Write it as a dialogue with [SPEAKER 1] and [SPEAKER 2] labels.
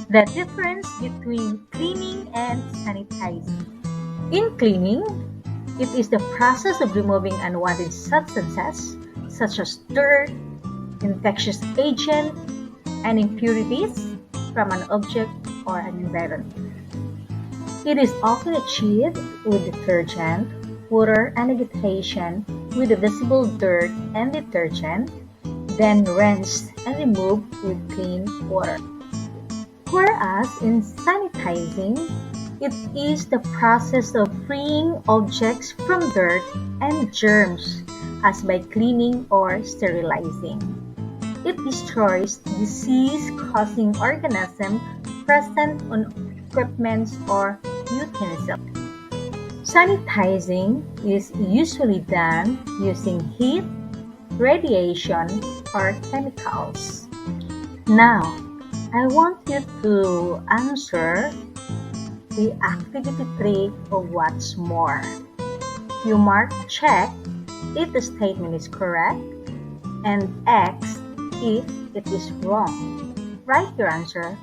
[SPEAKER 1] The difference between cleaning and sanitizing. In cleaning, it is the process of removing unwanted substances such as dirt, infectious agent, and impurities from an object or an environment. It is often achieved with detergent, water, and agitation with the visible dirt and detergent, then rinsed and removed with clean water. Whereas in sanitizing, it is the process of freeing objects from dirt and germs as by cleaning or sterilizing. It destroys disease-causing organisms present on equipments or utensils. Sanitizing is usually done using heat, radiation, or chemicals. Now, I want you to answer the activity 3 of what's more. You mark check if the statement is correct and X if it is wrong. Write your answer